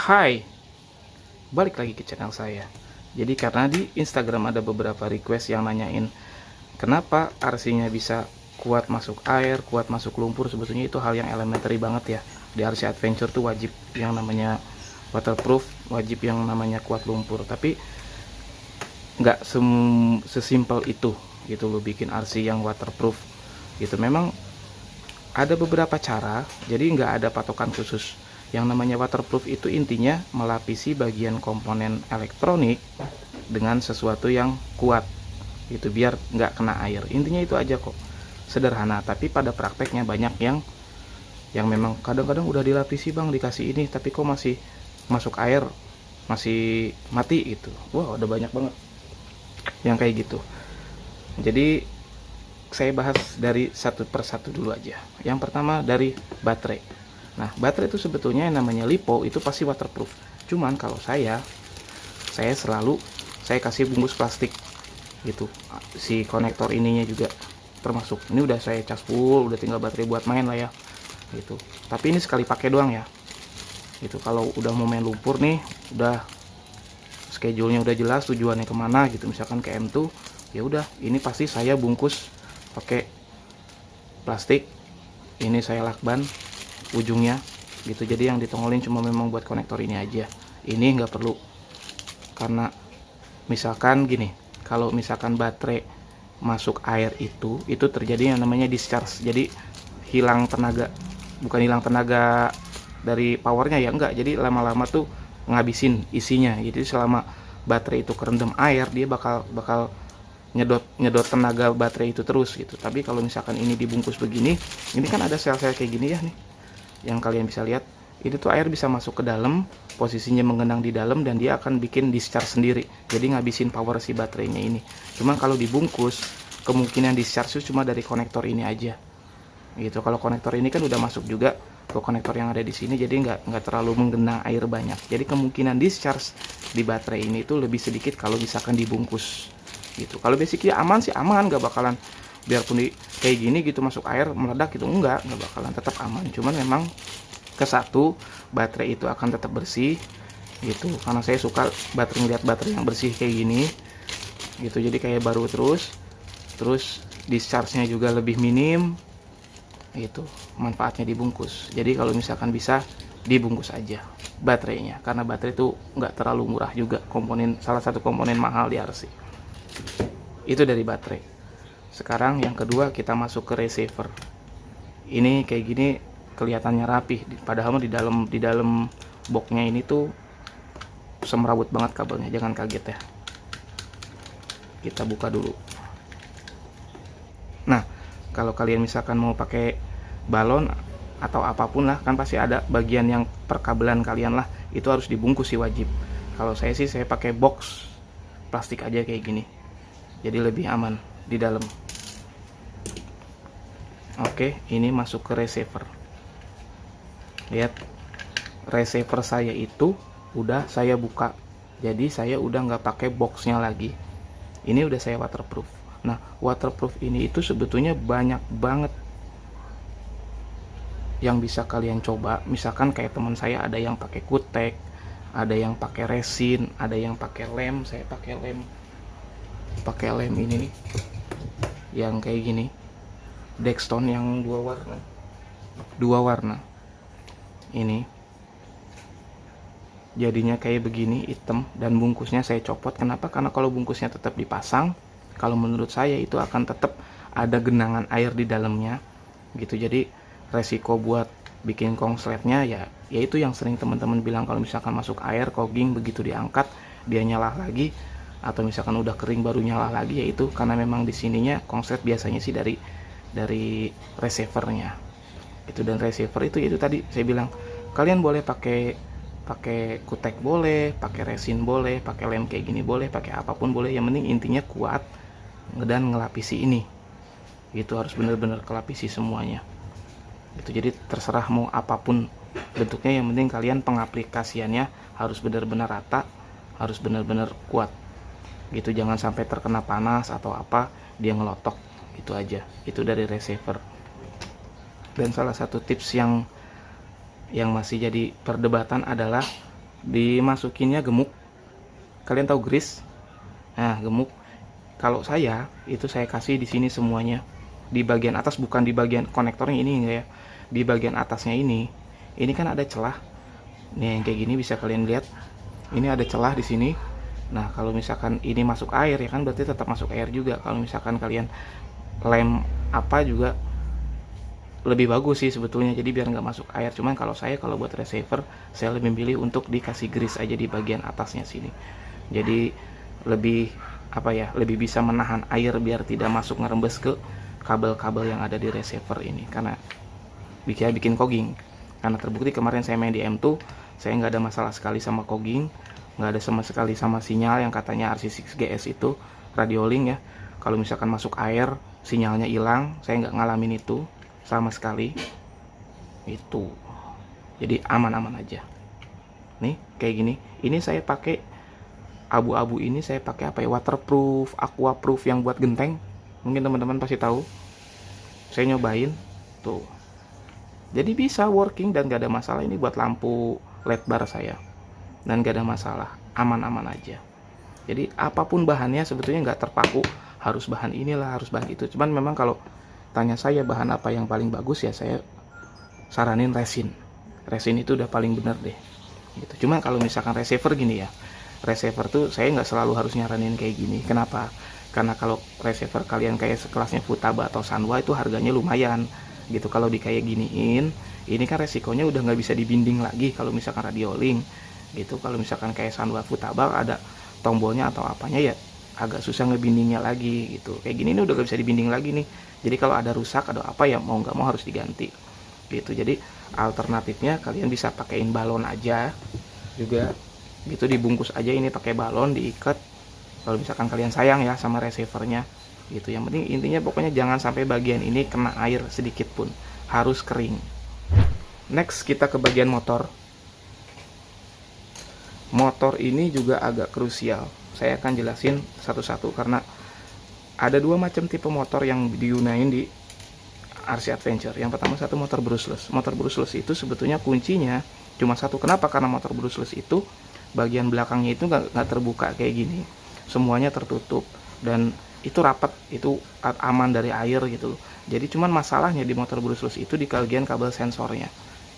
Hai, balik lagi ke channel saya. Jadi karena di Instagram ada beberapa request yang nanyain kenapa RC-nya bisa kuat masuk air, kuat masuk lumpur. Sebetulnya itu hal yang elementary banget ya. Di RC Adventure tuh wajib yang namanya waterproof, wajib yang namanya kuat lumpur. Tapi nggak sesimpel itu gitu lo bikin RC yang waterproof gitu. Memang ada beberapa cara, jadi nggak ada patokan khusus. Yang namanya waterproof itu intinya melapisi bagian komponen elektronik dengan sesuatu yang kuat gitu, biar nggak kena air. Intinya itu aja kok, sederhana. Tapi pada prakteknya banyak yang memang kadang-kadang udah dilapisi bang, dikasih ini, tapi kok masih masuk air, masih mati gitu. Wah, ada banyak banget yang kayak gitu. Jadi saya bahas dari satu persatu dulu aja. Yang pertama dari baterai. Nah, baterai itu sebetulnya yang namanya LiPo itu pasti waterproof. Cuman kalau saya selalu kasih bungkus plastik gitu. Si konektor ininya juga termasuk. Ini udah saya cas full, udah tinggal baterai buat main lah ya. Gitu. Tapi ini sekali pakai doang ya. Gitu. Kalau udah mau main lumpur nih, udah schedule-nya udah jelas, tujuannya kemana gitu. Misalkan ke M2, ya udah, ini pasti saya bungkus pakai plastik. Ini saya lakban ujungnya gitu, jadi yang ditongolin cuma memang buat konektor ini aja. Ini nggak perlu, karena misalkan gini, kalau misalkan baterai masuk air itu terjadi yang namanya discharge, jadi hilang tenaga. Bukan hilang tenaga dari powernya ya, enggak, jadi lama-lama tuh ngabisin isinya. Jadi selama baterai itu kerendam air, dia bakal nyedot tenaga baterai itu terus gitu. Tapi kalau misalkan ini dibungkus begini, ini kan ada sel-sel kayak gini ya nih, yang kalian bisa lihat, itu tuh air bisa masuk ke dalam, posisinya mengenang di dalam, dan dia akan bikin discharge sendiri, jadi ngabisin power si baterainya ini. Cuman kalau dibungkus, kemungkinan discharge itu cuma dari konektor ini aja gitu. Kalau konektor ini kan udah masuk juga ke konektor yang ada di sini, jadi nggak terlalu menggenang air banyak. Jadi kemungkinan discharge di baterai ini itu lebih sedikit kalau misalkan dibungkus gitu. Kalau basicnya aman sih aman, nggak bakalan, biarpun kayak gini gitu masuk air meledak gitu, nggak bakalan, tetap aman. Cuman memang ke satu, baterai itu akan tetap bersih gitu, karena saya suka ngeliat baterai yang bersih kayak gini gitu, jadi kayak baru. Terus discharge-nya juga lebih minim gitu, manfaatnya dibungkus. Jadi kalau misalkan bisa dibungkus aja baterainya, karena baterai itu nggak terlalu murah juga, salah satu komponen mahal di RC. Itu dari baterai. Sekarang yang kedua, kita masuk ke receiver. Ini kayak gini kelihatannya rapih, padahal di dalam boxnya ini tuh semrawut banget kabelnya, jangan kaget ya. Kita buka dulu. Nah, kalau kalian misalkan mau pakai balon atau apapun lah, kan pasti ada bagian yang perkabelan kalian lah, itu harus dibungkus sih, wajib. Kalau saya sih saya pakai box plastik aja kayak gini, jadi lebih aman di dalam. Oke, ini masuk ke receiver. Lihat, receiver saya itu udah saya buka, jadi saya udah nggak pakai boxnya lagi. Ini udah saya waterproof. Nah, waterproof ini itu sebetulnya banyak banget yang bisa kalian coba. Misalkan kayak teman saya ada yang pakai kutek, ada yang pakai resin, ada yang pakai lem. Saya pakai lem ini nih, yang kayak gini, Dexton yang dua warna ini, jadinya kayak begini, hitam, dan bungkusnya saya copot. Kenapa? Karena kalau bungkusnya tetap dipasang, kalau menurut saya itu akan tetap ada genangan air di dalamnya gitu. Jadi resiko buat bikin konsletnya ya itu yang sering teman-teman bilang, kalau misalkan masuk air kogging, begitu diangkat dia nyala lagi, atau misalkan udah kering baru nyala lagi, yaitu karena memang di sininya konslet biasanya sih dari receivernya itu. Dan receiver itu tadi saya bilang, kalian boleh pakai kutek, boleh pakai resin, boleh pakai lem kayak gini, boleh pakai apapun boleh, yang penting intinya kuat dan ngelapisi ini itu, harus benar-benar kelapisi semuanya itu. Jadi terserah mau apapun bentuknya, yang penting kalian pengaplikasiannya harus benar-benar rata, harus benar-benar kuat gitu, jangan sampai terkena panas atau apa dia ngelotok. Itu aja, itu dari receiver. Dan salah satu tips yang masih jadi perdebatan adalah dimasukinnya gemuk. Kalian tahu grease? Nah, gemuk. Kalau saya itu saya kasih di sini semuanya. Di bagian atas, bukan di bagian konektornya ini enggak ya. Di bagian atasnya ini kan ada celah. Nih yang kayak gini bisa kalian lihat. Ini ada celah di sini. Nah, kalau misalkan ini masuk air ya kan berarti tetap masuk air juga. Kalau misalkan kalian lem apa juga lebih bagus sih sebetulnya, jadi biar nggak masuk air. Cuman kalau buat receiver saya lebih memilih untuk dikasih grease aja di bagian atasnya sini. Jadi lebih apa ya, lebih bisa menahan air biar tidak masuk ngerembes ke kabel-kabel yang ada di receiver ini, karena bikin kogging. Karena terbukti kemarin saya main di M2, saya nggak ada masalah sekali sama kogging, nggak ada sama sekali sama sinyal yang katanya RC6GS itu radio link ya. Kalau misalkan masuk air sinyalnya hilang, saya nggak ngalamin itu sama sekali. Itu jadi aman-aman aja. Nih kayak gini, ini saya pakai abu-abu, ini saya pakai apa ya, waterproof, aquaproof yang buat genteng. Mungkin teman-teman pasti tahu, saya nyobain tuh, jadi bisa working dan gak ada masalah. Ini buat lampu LED bar saya dan gak ada masalah, aman-aman aja. Jadi apapun bahannya sebetulnya nggak terpaku harus bahan inilah, harus bahan itu. Cuman memang kalau tanya saya bahan apa yang paling bagus ya, saya saranin resin. Resin itu udah paling bener deh gitu. Cuman kalau misalkan receiver gini ya, receiver tuh saya nggak selalu harus nyaranin kayak gini. Kenapa? Karena kalau receiver kalian kayak sekelasnya Futaba atau Sanwa itu harganya lumayan gitu. Kalau di kayak giniin, ini kan resikonya udah nggak bisa dibinding lagi kalau misalkan radio link gitu. Kalau misalkan kayak Sanwa Futaba ada tombolnya atau apanya ya agak susah ngebindingnya lagi gitu. Kayak gini ini udah gak bisa dibinding lagi nih. Jadi kalau ada rusak ada apa ya mau nggak mau harus diganti gitu. Jadi alternatifnya kalian bisa pakein balon aja juga gitu, dibungkus aja ini pakai balon, diikat. Kalau misalkan kalian sayang ya sama receivernya gitu. Yang penting intinya pokoknya jangan sampai bagian ini kena air sedikit pun, harus kering. Next kita ke bagian motor. Motor ini juga agak krusial. Saya akan jelasin satu-satu karena ada dua macam tipe motor yang digunain di RC Adventure. Yang pertama satu motor brushless. Motor brushless itu sebetulnya kuncinya cuma satu. Kenapa? Karena motor brushless itu bagian belakangnya itu nggak terbuka kayak gini. Semuanya tertutup dan itu rapat, itu aman dari air gitu. Jadi cuman masalahnya di motor brushless itu di bagian kabel sensornya.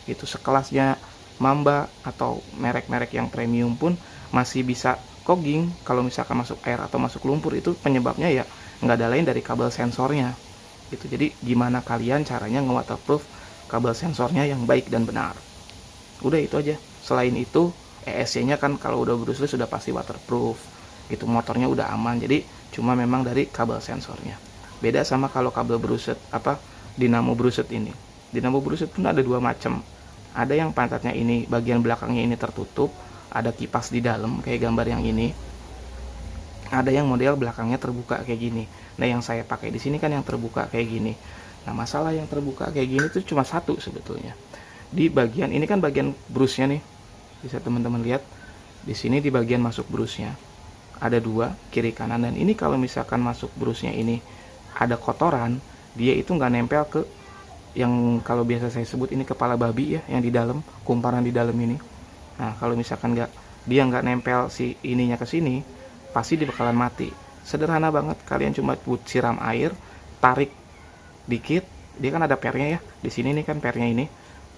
Itu sekelasnya Mamba atau merek-merek yang premium pun masih bisa kogging kalau misalkan masuk air atau masuk lumpur. Itu penyebabnya ya nggak ada lain dari kabel sensornya gitu. Jadi gimana kalian caranya nge-waterproof kabel sensornya yang baik dan benar. Udah itu aja. Selain itu ESC-nya kan kalau udah brushless sudah pasti waterproof gitu, motornya udah aman. Jadi cuma memang dari kabel sensornya. Beda sama kalau kabel brushed apa dinamo brushed ini. Dinamo brushed pun ada dua macam. Ada yang pantatnya ini bagian belakangnya ini tertutup, ada kipas di dalam kayak gambar yang ini. Ada yang model belakangnya terbuka kayak gini. Nah, yang saya pakai di sini kan yang terbuka kayak gini. Nah, masalah yang terbuka kayak gini tuh cuma satu sebetulnya. Di bagian ini kan bagian brusnya nih. Bisa teman-teman lihat. Di sini di bagian masuk brusnya. Ada dua, kiri kanan, dan ini kalau misalkan masuk brusnya ini ada kotoran, dia itu nggak nempel ke yang kalau biasa saya sebut ini kepala babi ya, yang di dalam, kumparan di dalam ini. Nah, kalau misalkan dia nggak nempel si ininya ke sini, pasti dia bakalan mati. Sederhana banget, kalian cuma siram air, tarik dikit, dia kan ada pernya ya, di sini nih kan pernya ini.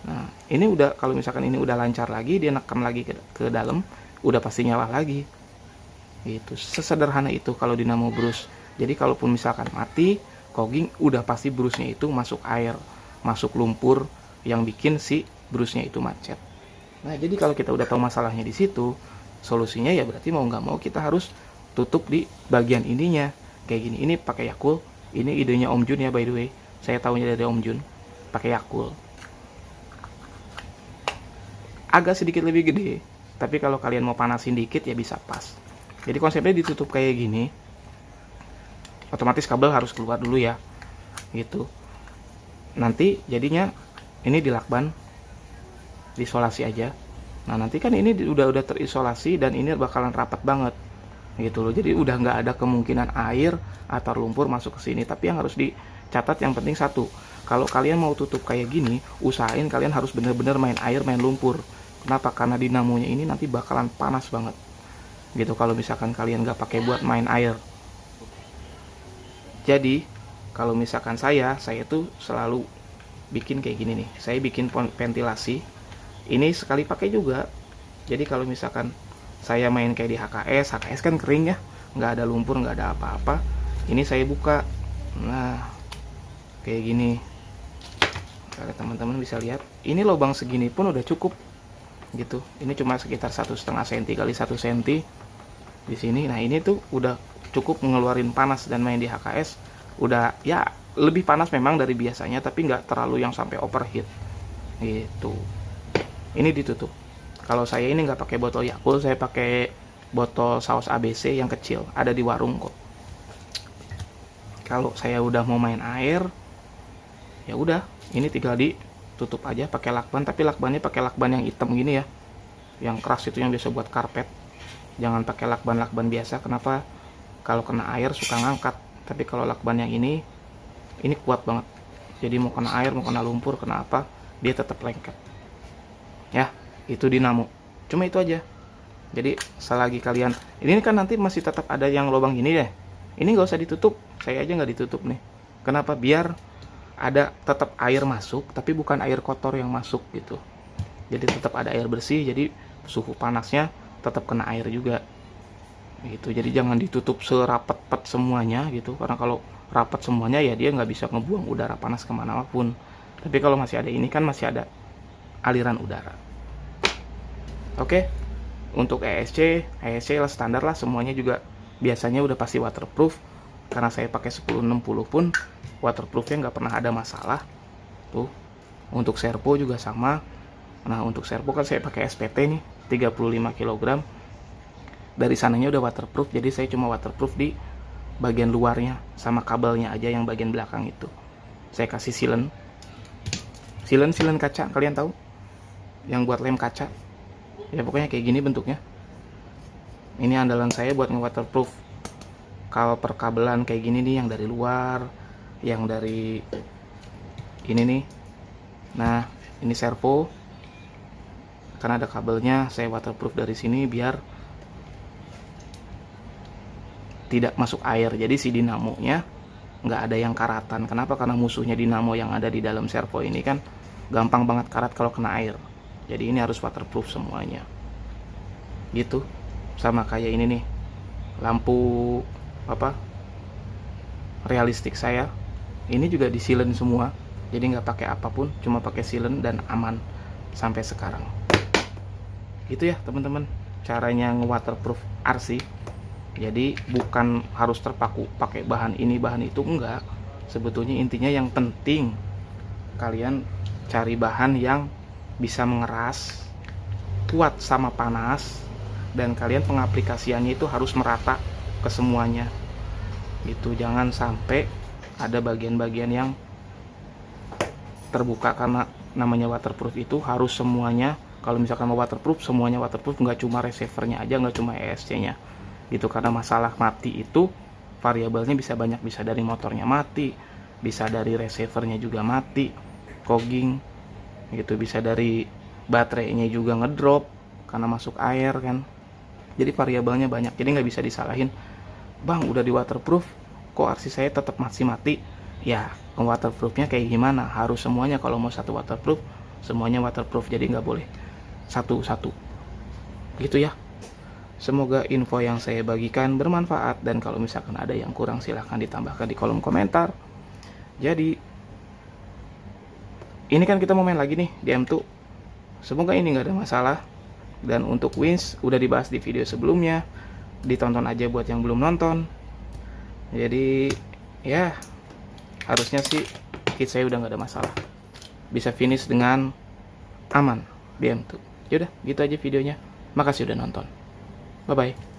Nah, ini udah, kalau misalkan ini udah lancar lagi, dia nekam lagi ke dalam, udah pasti nyala lagi. Gitu, sesederhana itu kalau dinamo brus. Jadi kalaupun misalkan mati kogging, udah pasti brusnya itu masuk air, masuk lumpur yang bikin si brusnya itu macet. Nah, jadi kalau kita udah tahu masalahnya di situ, solusinya ya berarti mau nggak mau kita harus tutup di bagian ininya kayak gini. Ini pakai Yakult. Ini idenya Om Jun ya, by the way. Saya tahunya dari Om Jun. Pakai Yakult. Agak sedikit lebih gede, tapi kalau kalian mau panasin dikit ya bisa pas. Jadi konsepnya ditutup kayak gini. Otomatis kabel harus keluar dulu ya. Gitu. Nanti jadinya ini dilakban, diisolasi aja. Nah, nanti kan ini udah terisolasi dan ini bakalan rapat banget gitu loh. Jadi udah nggak ada kemungkinan air atau lumpur masuk ke sini. Tapi yang harus dicatat yang penting satu, kalau kalian mau tutup kayak gini, usahain kalian harus bener-bener main air, main lumpur. Kenapa? Karena dinamonya ini nanti bakalan panas banget gitu kalau misalkan kalian nggak pakai buat main air. Jadi kalau misalkan saya tuh selalu bikin kayak gini nih. Saya bikin ventilasi ini sekali pakai juga. Jadi kalau misalkan saya main kayak di HKS kan kering ya, nggak ada lumpur, nggak ada apa-apa. Ini saya buka, nah kayak gini. Kalau teman-teman bisa lihat, ini lubang segini pun udah cukup gitu. Ini cuma sekitar 1,5 cm kali 1 cm di sini. Nah ini tuh udah cukup ngeluarin panas, dan main di HKS udah ya lebih panas memang dari biasanya, tapi nggak terlalu yang sampai overheat gitu. Ini ditutup. Kalau saya ini nggak pakai botol Yakult, saya pakai botol saus ABC yang kecil, ada di warung kok. Kalau saya udah mau main air, ya udah, ini tinggal ditutup aja pakai lakban, tapi lakbannya pakai lakban yang hitam gini ya, yang keras itu, yang biasa buat karpet. Jangan pakai lakban biasa. Kenapa? Kalau kena air suka ngangkat. Tapi kalau lakban yang ini kuat banget. Jadi mau kena air, mau kena lumpur, kena apa, dia tetap lengket. Ya, itu dinamo. Cuma itu aja. Jadi selagi kalian, ini kan nanti masih tetap ada yang lubang gini deh. Ini nggak usah ditutup. Saya aja nggak ditutup nih. Kenapa? Biar ada tetap air masuk, tapi bukan air kotor yang masuk gitu. Jadi tetap ada air bersih. Jadi suhu panasnya tetap kena air juga gitu. Jadi jangan ditutup serapet-pet semuanya gitu, karena kalau rapat semuanya ya dia nggak bisa ngebuang udara panas kemana pun. Tapi kalau masih ada ini kan masih ada aliran udara. Oke, untuk ESC lah standar lah, semuanya juga biasanya udah pasti waterproof. Karena saya pakai 1060 pun waterproofnya nggak pernah ada masalah tuh. Untuk servo juga sama. Nah untuk servo kan saya pakai SPT nih 35 kg. Dari sananya udah waterproof, jadi saya cuma waterproof di bagian luarnya sama kabelnya aja, yang bagian belakang itu saya kasih silen kaca, kalian tahu yang buat lem kaca ya, pokoknya kayak gini bentuknya. Ini andalan saya buat nge-waterproof kalau perkabelan kayak gini nih, yang dari luar, yang dari ini nih. Nah ini servo, karena ada kabelnya, saya waterproof dari sini biar tidak masuk air. Jadi si dinamonya nggak ada yang karatan. Kenapa? Karena musuhnya dinamo yang ada di dalam servo ini kan gampang banget karat kalau kena air. Jadi ini harus waterproof semuanya gitu. Sama kayak ini nih, lampu apa realistik saya, ini juga disilen semua. Jadi nggak pakai apapun, cuma pakai silen dan aman sampai sekarang. Gitu ya teman-teman, caranya nge-waterproof RC. Jadi bukan harus terpaku pakai bahan ini bahan itu, enggak. Sebetulnya intinya yang penting kalian cari bahan yang bisa mengeras, kuat sama panas, dan kalian pengaplikasiannya itu harus merata ke semuanya gitu. Jangan sampai ada bagian-bagian yang terbuka, karena namanya waterproof itu harus semuanya. Kalau misalkan mau waterproof, semuanya waterproof, nggak cuma receivernya aja, nggak cuma ESC nya gitu. Karena masalah mati itu variabelnya bisa banyak, bisa dari motornya mati, bisa dari receivernya juga mati, cogging gitu, bisa dari baterainya juga ngedrop karena masuk air kan. Jadi variabelnya banyak, jadi nggak bisa disalahin, bang udah di waterproof kok RC saya tetap masih mati. Ya waterproofnya kayak gimana, harus semuanya. Kalau mau satu waterproof, semuanya waterproof, jadi nggak boleh satu-satu gitu ya. Semoga info yang saya bagikan bermanfaat, dan kalau misalkan ada yang kurang silahkan ditambahkan di kolom komentar. Jadi ini kan kita mau main lagi nih di M2, semoga ini nggak ada masalah. Dan untuk winch udah dibahas di video sebelumnya, ditonton aja buat yang belum nonton. Jadi ya harusnya sih kit saya udah nggak ada masalah, bisa finish dengan aman di M2. Yaudah gitu aja videonya, makasih udah nonton. Bye-bye.